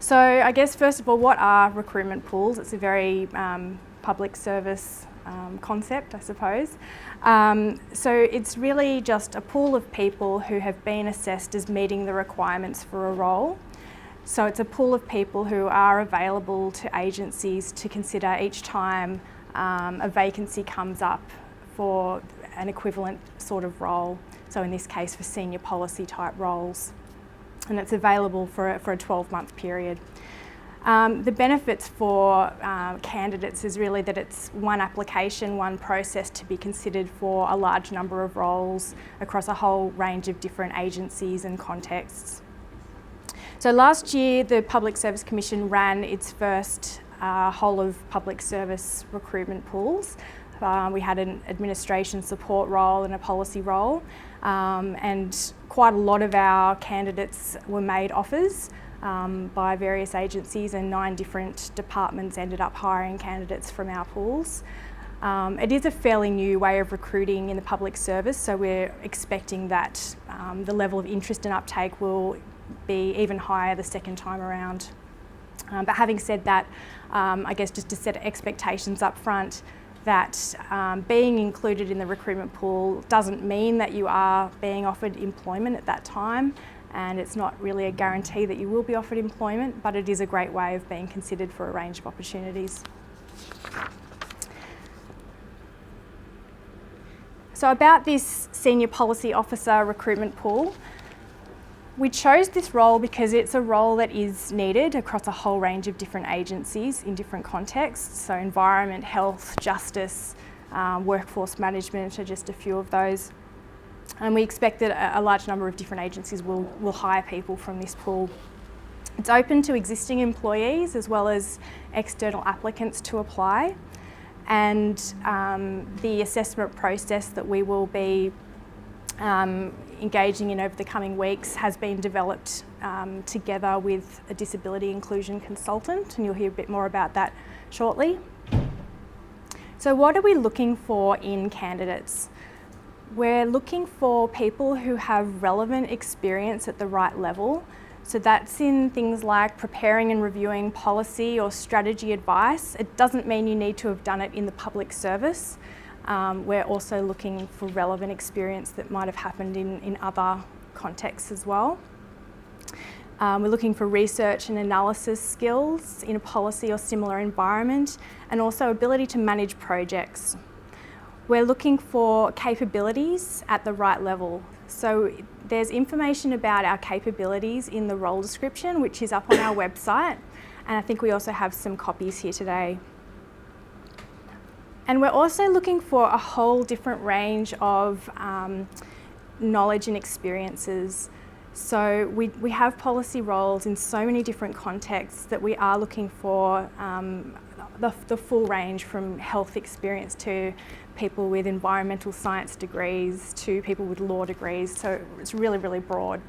So I guess first of all, what are recruitment pools? It's a very public service concept, I suppose. So it's really just a pool of people who have been assessed as meeting the requirements for a role. So it's a pool of people who are available to agencies to consider each time a vacancy comes up for an equivalent sort of role. So in this case for senior policy type roles. And it's available for a 12-month period. The benefits for candidates is really that it's one application, one process to be considered for a large number of roles across a whole range of different agencies and contexts. So last year the Public Service Commission ran its first whole of public service recruitment pools. We had an administration support role and a policy role, and quite a lot of our candidates were made offers by various agencies, and 9 different departments ended up hiring candidates from our pools. It is a fairly new way of recruiting in the public service, so we're expecting that the level of interest and uptake will be even higher the second time around. But having said that, I guess just to set expectations up front, that being included in the recruitment pool doesn't mean that you are being offered employment at that time, and it's not really a guarantee that you will be offered employment, but it is a great way of being considered for a range of opportunities. So about this Senior Policy Officer recruitment pool, we chose this role because it's a role that is needed across a whole range of different agencies in different contexts. So environment, health, justice, workforce management are just a few of those. And we expect that a large number of different agencies will hire people from this pool. It's open to existing employees as well as external applicants to apply. And the assessment process that we will be engaging in over the coming weeks has been developed together with a disability inclusion consultant, and you'll hear a bit more about that shortly. So what are we looking for in candidates? We're looking for people who have relevant experience at the right level. So that's in things like preparing and reviewing policy or strategy advice. It doesn't mean you need to have done it in the public service. We're also looking for relevant experience that might have happened in other contexts as well. We're looking for research and analysis skills in a policy or similar environment, and also ability to manage projects. We're looking for capabilities at the right level. So there's information about our capabilities in the role description, which is up on our website, and I think we also have some copies here today. And we're also looking for a whole different range of knowledge and experiences. So we have policy roles in so many different contexts that we are looking for the full range, from health experience to people with environmental science degrees to people with law degrees. So it's really, really broad.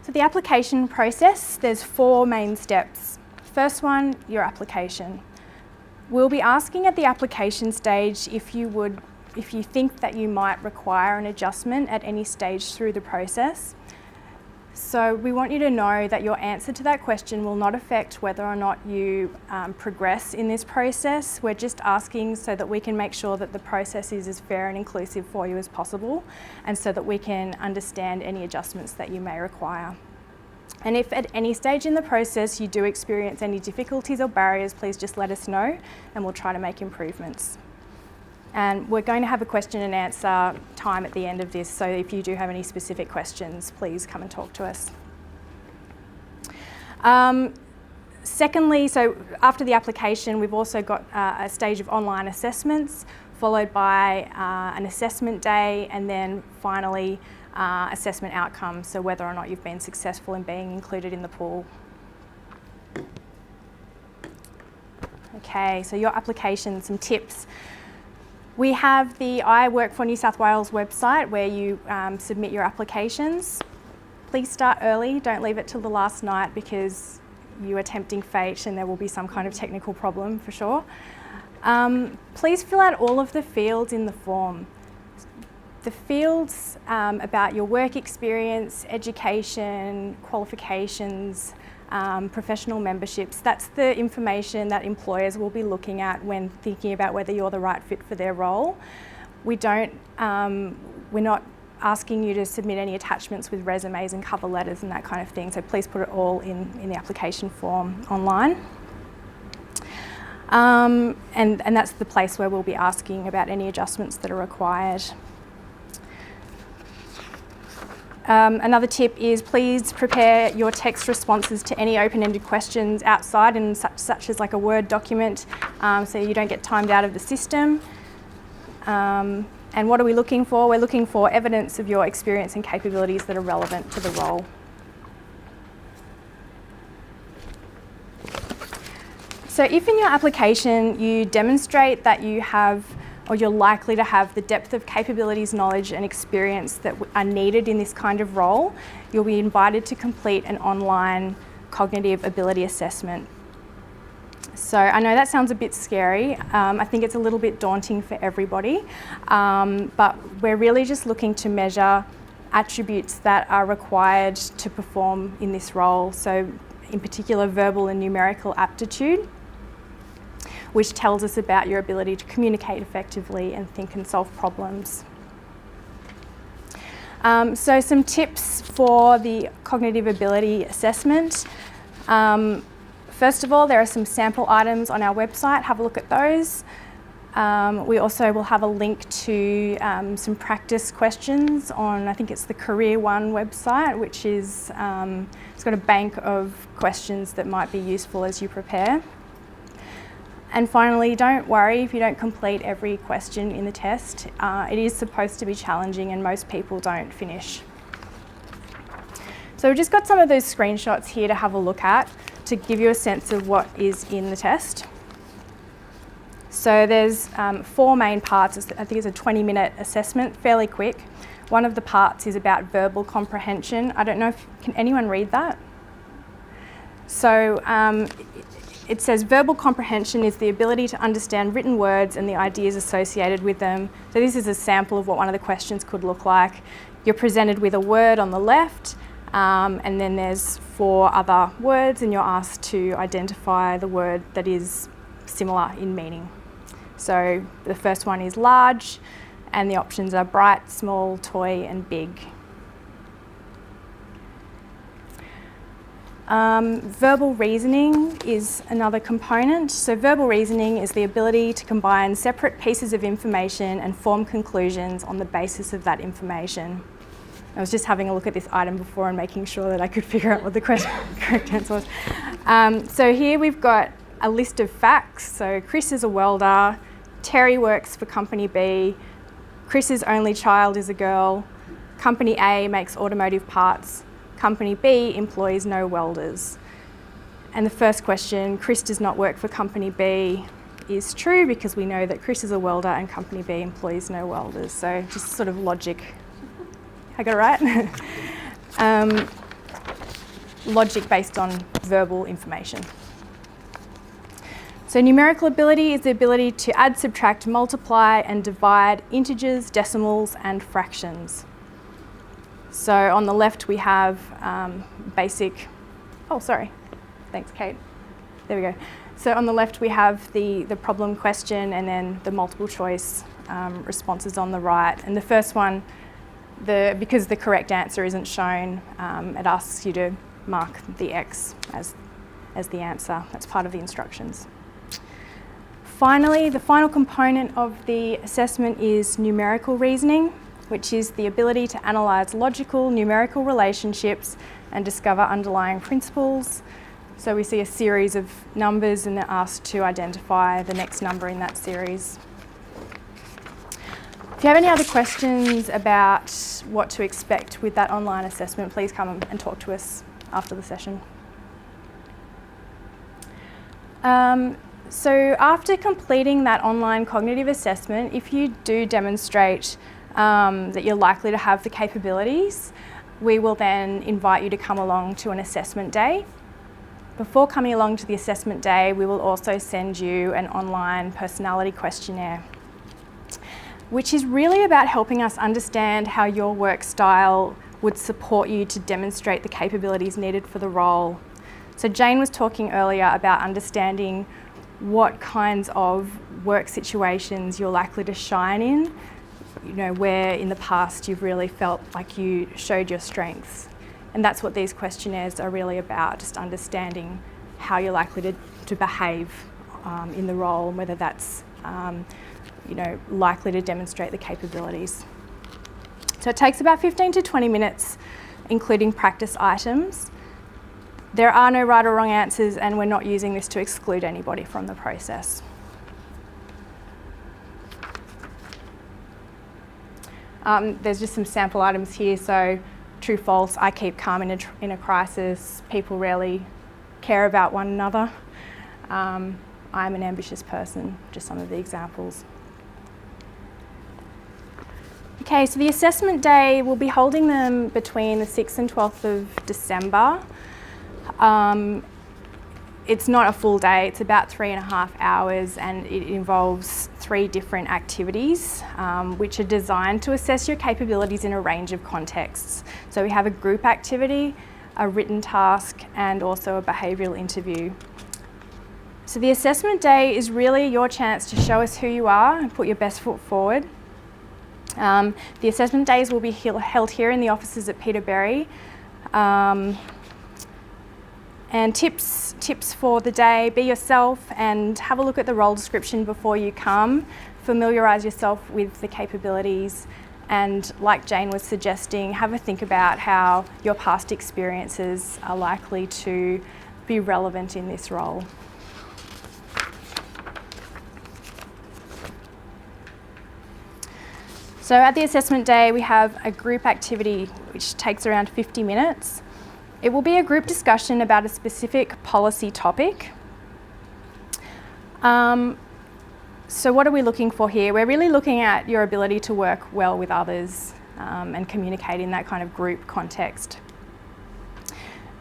So the application process, there's 4 main steps. First one, your application. We'll be asking at the application stage if you think that you might require an adjustment at any stage through the process. So we want you to know that your answer to that question will not affect whether or not you progress in this process. We're just asking so that we can make sure that the process is as fair and inclusive for you as possible, and so that we can understand any adjustments that you may require. And if at any stage in the process you do experience any difficulties or barriers, please just let us know and we'll try to make improvements. And we're going to have a question and answer time at the end of this, so if you do have any specific questions, please come and talk to us. Secondly, so after the application, we've also got a stage of online assessments, followed by an assessment day, and then finally assessment outcomes, so whether or not you've been successful in being included in the pool. Okay, so your application, some tips. We have the I Work for New South Wales website where you submit your applications. Please start early, don't leave it till the last night, because you are tempting fate and there will be some kind of technical problem for sure. Please fill out all of the fields in the form. The fields about your work experience, education, qualifications, professional memberships, that's the information that employers will be looking at when thinking about whether you're the right fit for their role. We're not asking you to submit any attachments with resumes and cover letters and that kind of thing, so please put it all in the application form online. And that's the place where we'll be asking about any adjustments that are required. Another tip is please prepare your text responses to any open-ended questions outside, and such as like a Word document, so you don't get timed out of the system. And what are we looking for? We're looking for evidence of your experience and capabilities that are relevant to the role. So if in your application you demonstrate that you have, or you're likely to have, the depth of capabilities, knowledge and experience that are needed in this kind of role, you'll be invited to complete an online cognitive ability assessment. So I know that sounds a bit scary. I think it's a little bit daunting for everybody, but we're really just looking to measure attributes that are required to perform in this role. So in particular, verbal and numerical aptitude, which tells us about your ability to communicate effectively and think and solve problems. So some tips for the cognitive ability assessment. First of all, there are some sample items on our website. Have a look at those. We also will have a link to some practice questions on, I think it's the Career One website, which is, it's got a bank of questions that might be useful as you prepare. And finally, don't worry if you don't complete every question in the test. It is supposed to be challenging and most people don't finish. So we've just got some of those screenshots here to have a look at to give you a sense of what is in the test. So there's 4 main parts. I think it's a 20-minute assessment, fairly quick. One of the parts is about verbal comprehension. I don't know if, can anyone read that? So it says verbal comprehension is the ability to understand written words and the ideas associated with them. So this is a sample of what one of the questions could look like. You're presented with a word on the left, and then there's 4 other words, and you're asked to identify the word that is similar in meaning. So the first one is large, and the options are bright, small, toy, and big. Verbal reasoning is another component. So verbal reasoning is the ability to combine separate pieces of information and form conclusions on the basis of that information. I was just having a look at this item before and making sure that I could figure out what the correct answer was. So here we've got a list of facts. So Chris is a welder, Terry works for Company B, Chris's only child is a girl, Company A makes automotive parts, Company B employs no welders. And the first question, Chris does not work for Company B, is true because we know that Chris is a welder and Company B employs no welders. So just sort of logic. I got it right? Logic based on verbal information. So numerical ability is the ability to add, subtract, multiply and divide integers, decimals and fractions. So on the left we have basic, oh sorry, thanks Kate, there we go. So on the left we have the problem question and then the multiple choice responses on the right. And the first one, because the correct answer isn't shown, it asks you to mark the X as the answer. That's part of the instructions. Finally, the final component of the assessment is numerical reasoning, which is the ability to analyse logical numerical relationships and discover underlying principles. So we see a series of numbers and they're asked to identify the next number in that series. If you have any other questions about what to expect with that online assessment, please come and talk to us after the session. So after completing that online cognitive assessment, if you do demonstrate that you're likely to have the capabilities, we will then invite you to come along to an assessment day. Before coming along to the assessment day, we will also send you an online personality questionnaire. which is really about helping us understand how your work style would support you to demonstrate the capabilities needed for the role. So Jane was talking earlier about understanding what kinds of work situations you're likely to shine in, you know, where in the past you've really felt like you showed your strengths. And that's what these questionnaires are really about, just understanding how you're likely to behave in the role, and whether that's you know, likely to demonstrate the capabilities. So it takes about 15 to 20 minutes, including practice items. There are no right or wrong answers, and we're not using this to exclude anybody from the process. There's just some sample items here. So true, false, I keep calm in a crisis. People rarely care about one another. I'm an ambitious person, just some of the examples. Okay, so the assessment day, we'll be holding them between the 6th and 12th of December. It's not a full day, it's about 3.5 hours, and it involves 3 different activities which are designed to assess your capabilities in a range of contexts. So we have a group activity, a written task, and also a behavioural interview. So the assessment day is really your chance to show us who you are and put your best foot forward. The assessment days will be held here in the offices at Peterberry. And tips for the day: be yourself and have a look at the role description before you come. Familiarise yourself with the capabilities, and like Jane was suggesting, have a think about how your past experiences are likely to be relevant in this role. So at the assessment day, we have a group activity which takes around 50 minutes. It will be a group discussion about a specific policy topic. So what are we looking for here? We're really looking at your ability to work well with others and communicate in that kind of group context.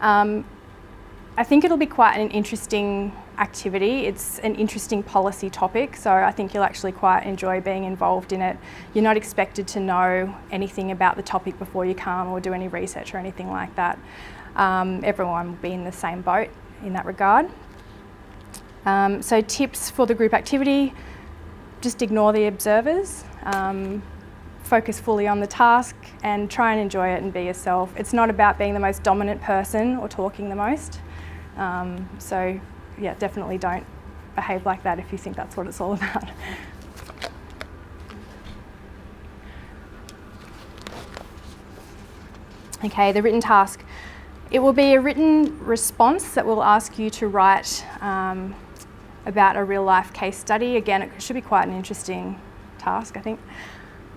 I think it'll be quite an interesting activity. It's an interesting policy topic, so I think you'll actually quite enjoy being involved in it. You're not expected to know anything about the topic before you come or do any research or anything like that. Everyone will be in the same boat in that regard. So tips for the group activity: just ignore the observers, focus fully on the task and try and enjoy it and be yourself. It's not about being the most dominant person or talking the most. So yeah, definitely don't behave like that if you think that's what it's all about. Okay, the written task. It will be a written response that will ask you to write about a real life case study. Again, it should be quite an interesting task, I think.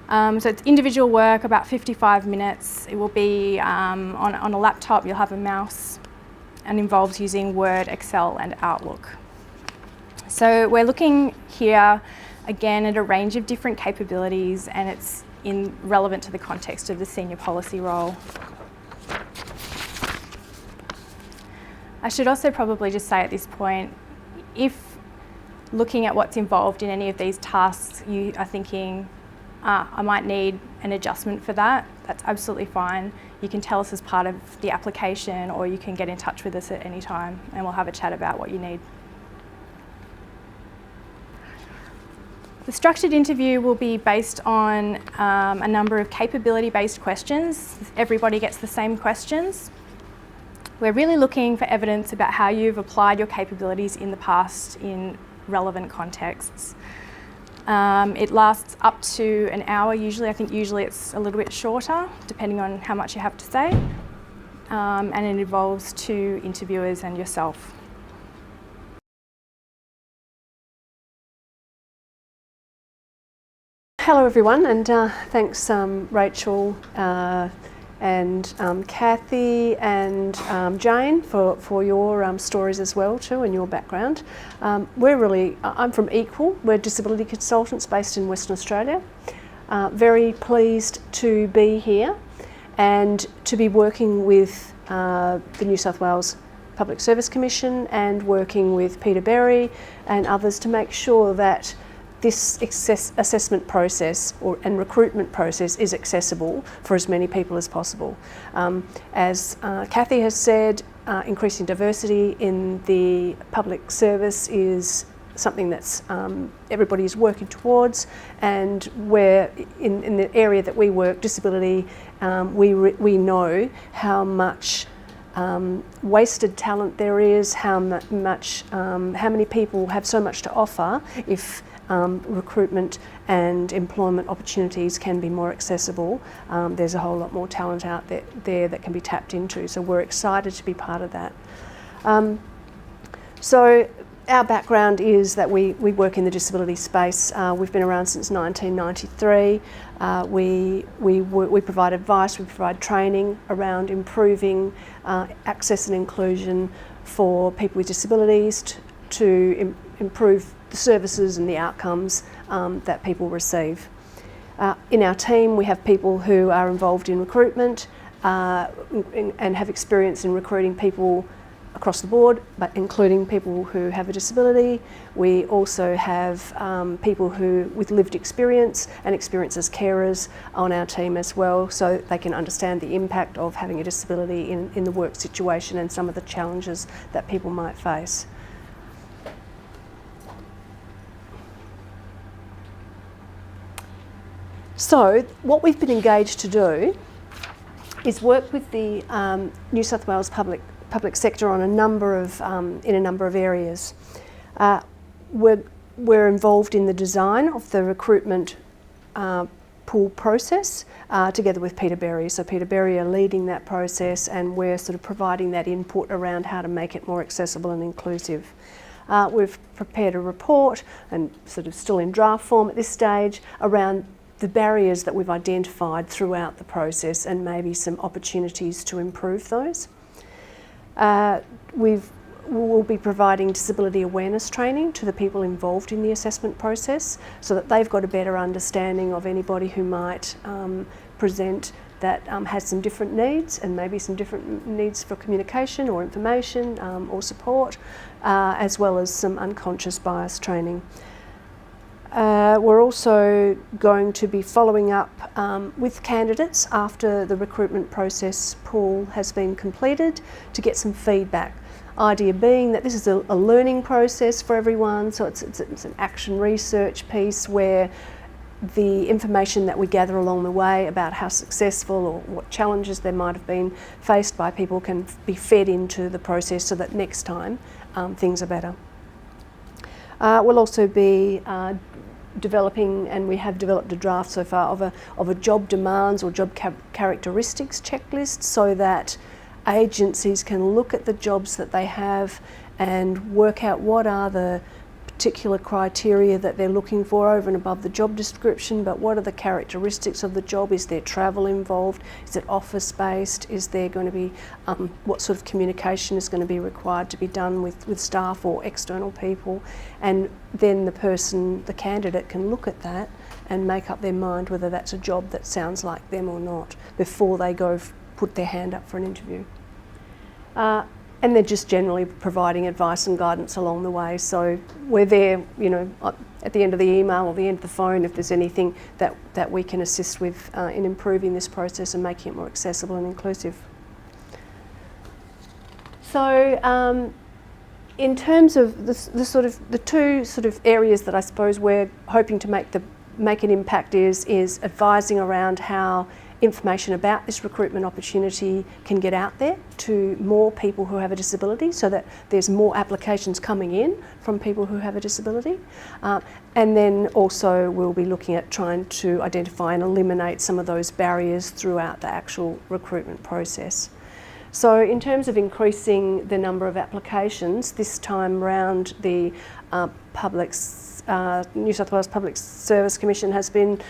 So it's individual work, about 55 minutes. It will be on a laptop. You'll have a mouse, and involves using Word, Excel and Outlook. So we're looking here again at a range of different capabilities, and it's relevant to the context of the senior policy role. I should also probably just say at this point, if looking at what's involved in any of these tasks, you are thinking, I might need an adjustment for that, that's absolutely fine. You can tell us as part of the application, or you can get in touch with us at any time and we'll have a chat about what you need. The structured interview will be based on a number of capability-based questions. Everybody gets the same questions. We're really looking for evidence about how you've applied your capabilities in the past in relevant contexts. It lasts up to an hour usually. I think usually it's a little bit shorter, depending on how much you have to say. And it involves 2 interviewers and yourself. Hello everyone, and thanks Rachel and Kathy and Jane for your stories as well too, and your background. I'm from Equal. We're disability consultants based in Western Australia. Very pleased to be here and to be working with the New South Wales Public Service Commission and working with Peterberry and others to make sure that this assessment process and recruitment process is accessible for as many people as possible. As Kathy has said, increasing diversity in the public service is something that's everybody is working towards, and where in the area that we work, disability, we know how much wasted talent there is, how many people have so much to offer if recruitment and employment opportunities can be more accessible. There's a whole lot more talent out there that can be tapped into, so we're excited to be part of that. So our background is that we work in the disability space. We've been around since 1993. We provide advice, we provide training around improving access and inclusion for people with disabilities to improve the services and the outcomes that people receive. In our team, we have people who are involved in recruitment and have experience in recruiting people across the board, but including people who have a disability. We also have people with lived experience and experience as carers on our team as well, so they can understand the impact of having a disability in the work situation and some of the challenges that people might face. So what we've been engaged to do is work with the New South Wales public sector on in a number of areas. We're involved in the design of the recruitment pool process together with Peter Berry. So Peter Berry are leading that process, and we're sort of providing that input around how to make it more accessible and inclusive. We've prepared a report, and sort of still in draft form at this stage, around the barriers that we've identified throughout the process and maybe some opportunities to improve those. We'll be providing disability awareness training to the people involved in the assessment process, so that they've got a better understanding of anybody who might present that has some different needs, and maybe some different needs for communication or information or support, as well as some unconscious bias training. We're also going to be following up with candidates after the recruitment process pool has been completed to get some feedback. Idea being that this is a learning process for everyone, so it's an action research piece where the information that we gather along the way about how successful or what challenges there might have been faced by people can be fed into the process, so that next time things are better. We'll also be developing, and we have developed a draft so far of a job demands or job characteristics checklist, so that agencies can look at the jobs that they have and work out what are the particular criteria that they're looking for over and above the job description, but what are the characteristics of the job? Is there travel involved? Is it office based? Is there going to be, what sort of communication is going to be required to be done with staff or external people? And then the candidate can look at that and make up their mind whether that's a job that sounds like them or not before they go put their hand up for an interview. And they're just generally providing advice and guidance along the way. So we're there, at the end of the email or the end of the phone if there's anything that we can assist with in improving this process and making it more accessible and inclusive. So in terms of the two sort of areas that I suppose we're hoping to make an impact is advising around how information about this recruitment opportunity can get out there to more people who have a disability, so that there's more applications coming in from people who have a disability. And then also we'll be looking at trying to identify and eliminate some of those barriers throughout the actual recruitment process. So in terms of increasing the number of applications, this time round the New South Wales Public Service Commission has been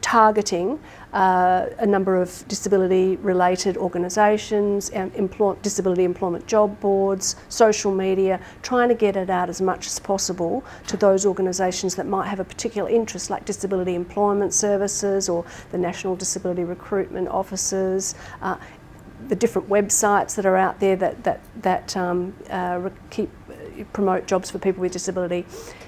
targeting a number of disability-related organisations, disability employment job boards, social media, trying to get it out as much as possible to those organisations that might have a particular interest, like Disability Employment Services or the National Disability Recruitment Offices, the different websites that are out there that keep promote jobs for people with disability.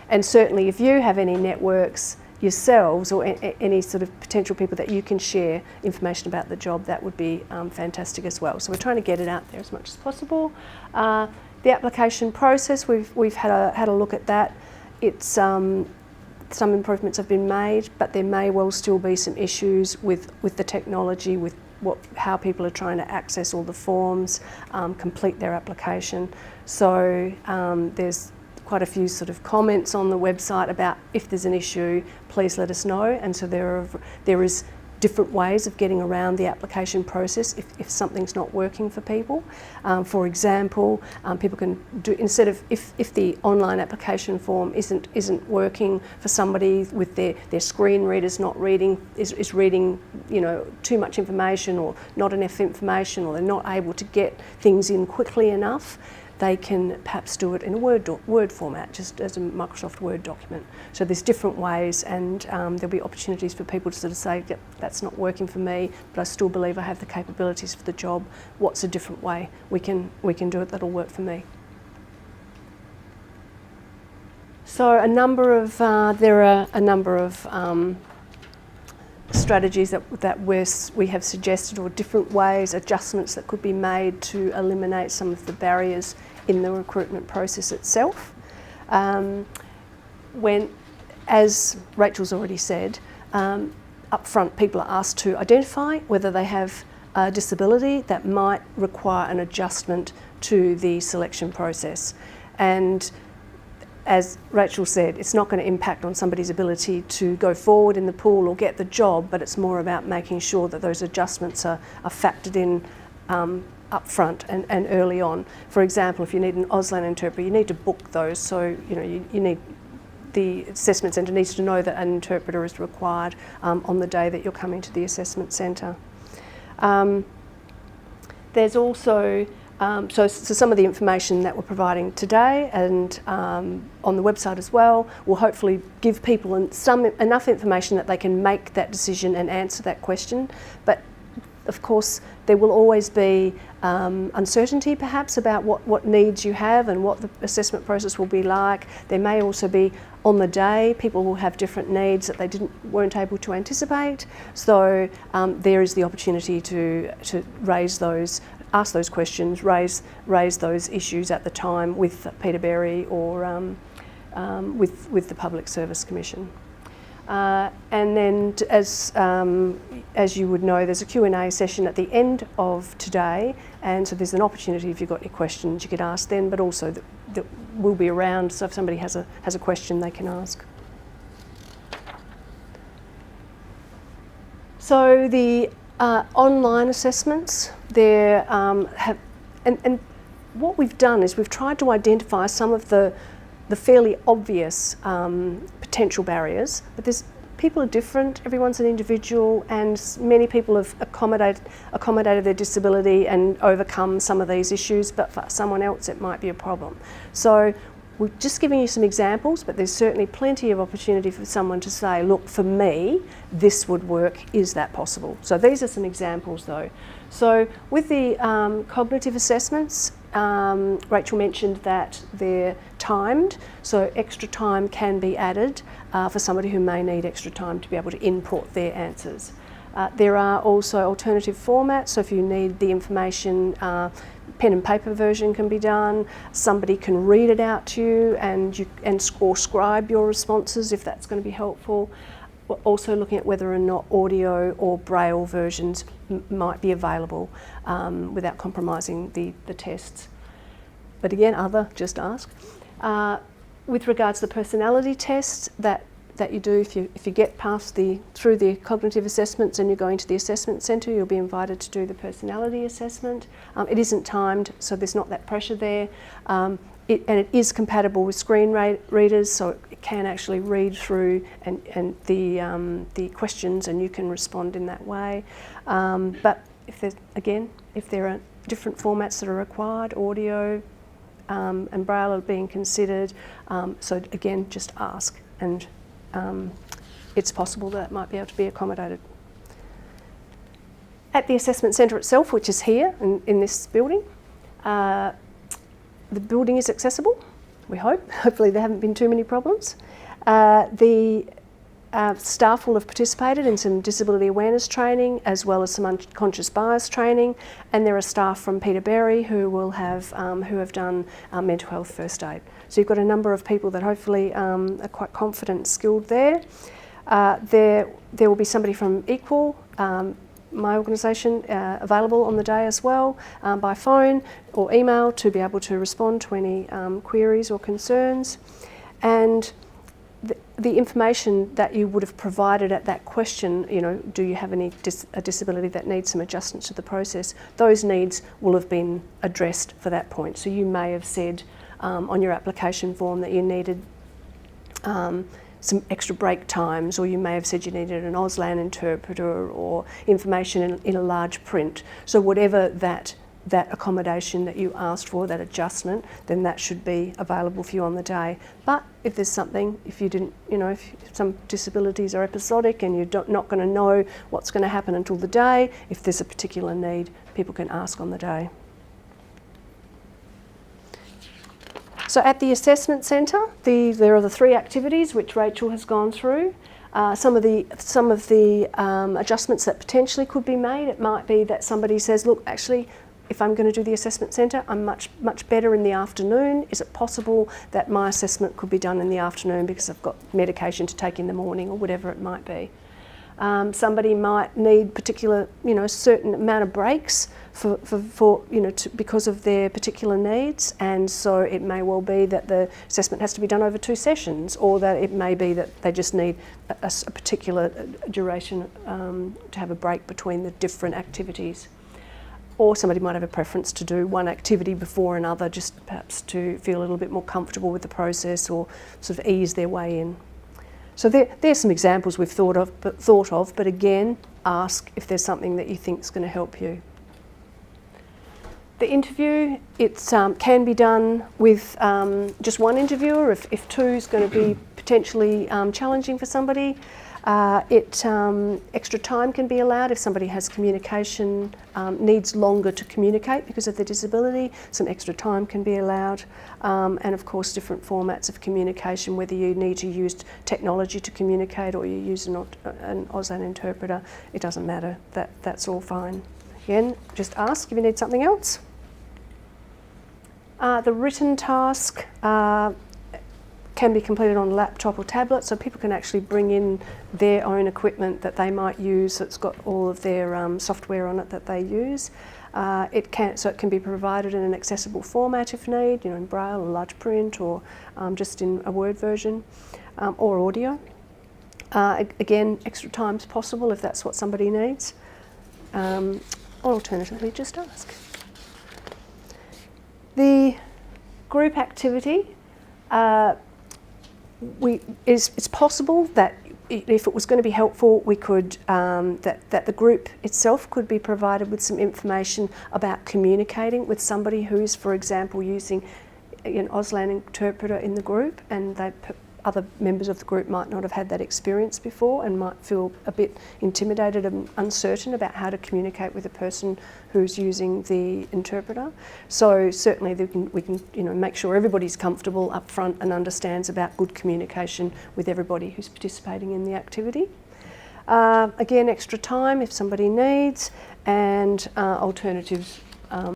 And certainly if you have any networks yourselves or any sort of potential people that you can share information about the job, that would be fantastic as well. So we're trying to get it out there as much as possible. The application process, we've had a look at that. It's some improvements have been made, but there may well still be some issues with the technology, with how people are trying to access all the forms, complete their application. So there's quite a few sort of comments on the website about if there's an issue, please let us know. And so there is different ways of getting around the application process if something's not working for people. For example, people can do, instead of if the online application form isn't working for somebody with their screen readers not reading, is reading, you know, too much information or not enough information, or they're not able to get things in quickly enough, they can perhaps do it in a Word format, just as a Microsoft Word document. So there's different ways, and there'll be opportunities for people to sort of say, yep, that's not working for me, but I still believe I have the capabilities for the job. What's a different way we can do it that'll work for me? So there are a number of strategies that we have suggested, or different ways, adjustments that could be made to eliminate some of the barriers in the recruitment process itself. As Rachel's already said, up front people are asked to identify whether they have a disability that might require an adjustment to the selection process. And as Rachel said, it's not going to impact on somebody's ability to go forward in the pool or get the job, but it's more about making sure that those adjustments are factored in up front and early on. For example, if you need an Auslan interpreter, you need to book those. So you need, the assessment centre needs to know that an interpreter is required on the day that you're coming to the assessment centre. There's also so some of the information that we're providing today and on the website as well will hopefully give people enough information that they can make that decision and answer that question. But of course, there will always be uncertainty perhaps about what needs you have and what the assessment process will be like. There may also be, on the day, people will have different needs that they weren't able to anticipate. So there is the opportunity to raise those, ask those questions, raise those issues at the time with Peter Berry or with the Public Service Commission. And then, as you would know, there's a Q&A session at the end of today, and so there's an opportunity, if you've got any questions, you could ask then, but also that we'll be around, so if somebody has a question, they can ask. So the online assessments, and what we've done is we've tried to identify some of the fairly obvious potential barriers, but people are different, everyone's an individual, and many people have accommodated their disability and overcome some of these issues, but for someone else it might be a problem. So we're just giving you some examples, but there's certainly plenty of opportunity for someone to say, look, for me, this would work, is that possible? So these are some examples though. So with the cognitive assessments, Rachel mentioned that they're timed, so extra time can be added for somebody who may need extra time to be able to input their answers. There are also alternative formats, so if you need the information, pen and paper version can be done, somebody can read it out to you or scribe your responses if that's going to be helpful. We're also looking at whether or not audio or braille versions might be available without compromising the tests. But again, just ask. With regards to the personality tests that you do, if you get past through the cognitive assessments and you're going to the assessment centre, you'll be invited to do the personality assessment. It isn't timed, so there's not that pressure there. And it is compatible with screen readers, so it can actually read through and the questions, and you can respond in that way. But if there are different formats that are required, audio and braille are being considered. So again, just ask, and it's possible that might be able to be accommodated. At the assessment centre itself, which is here in this building, the building is accessible. we hope. Hopefully there haven't been too many problems. The staff will have participated in some disability awareness training as well as some unconscious bias training, and there are staff from Peterberry who will have done mental health first aid. So you've got a number of people that hopefully are quite confident and skilled there. There will be somebody from Equal, my organisation, available on the day as well by phone or email to be able to respond to any queries or concerns. And the information that you would have provided at that question, you know, do you have a disability that needs some adjustments to the process, those needs will have been addressed for that point. So you may have said on your application form that you needed some extra break times, or you may have said you needed an Auslan interpreter or information in a large print. So whatever that accommodation that you asked for, that adjustment, then that should be available for you on the day. But if there's something, if you didn't, you know, if some disabilities are episodic and you're not going to know what's going to happen until the day, if there's a particular need, people can ask on the day. So at the assessment centre, there are the 3 activities which Rachel has gone through. Some of the adjustments that potentially could be made, it might be that somebody says, look, actually, if I'm going to do the assessment centre, I'm much better in the afternoon. Is it possible that my assessment could be done in the afternoon because I've got medication to take in the morning, or whatever it might be? Somebody might need particular, you know, certain amount of breaks for you know, because of their particular needs, and so it may well be that the assessment has to be done over 2 sessions, or that it may be that they just need a particular duration to have a break between the different activities. Or somebody might have a preference to do one activity before another, just perhaps to feel a little bit more comfortable with the process or sort of ease their way in. So there's some examples we've thought of, but again, ask if there's something that you think is going to help you. The interview, it can be done with just one interviewer if 2 is going to be potentially challenging for somebody. Extra time can be allowed if somebody has communication, needs longer to communicate because of their disability. Some extra time can be allowed, and of course different formats of communication, whether you need to use technology to communicate or you use an Auslan interpreter, it doesn't matter, that's all fine. Again, just ask if you need something else. The written task can be completed on a laptop or tablet, so people can actually bring in their own equipment that they might use, so it's got all of their software on it that they use. It can be provided in an accessible format if need, you know, in braille or large print, or just in a Word version, or audio. Again, extra time's possible if that's what somebody needs. Or alternatively, just ask. The group activity, it's possible that if it was going to be helpful, we could that the group itself could be provided with some information about communicating with somebody who's, for example, using an Auslan interpreter in the group, and other members of the group might not have had that experience before and might feel a bit intimidated and uncertain about how to communicate with a person who's using the interpreter. So certainly we can you know, make sure everybody's comfortable up front and understands about good communication with everybody who's participating in the activity. Again, extra time if somebody needs, and alternatives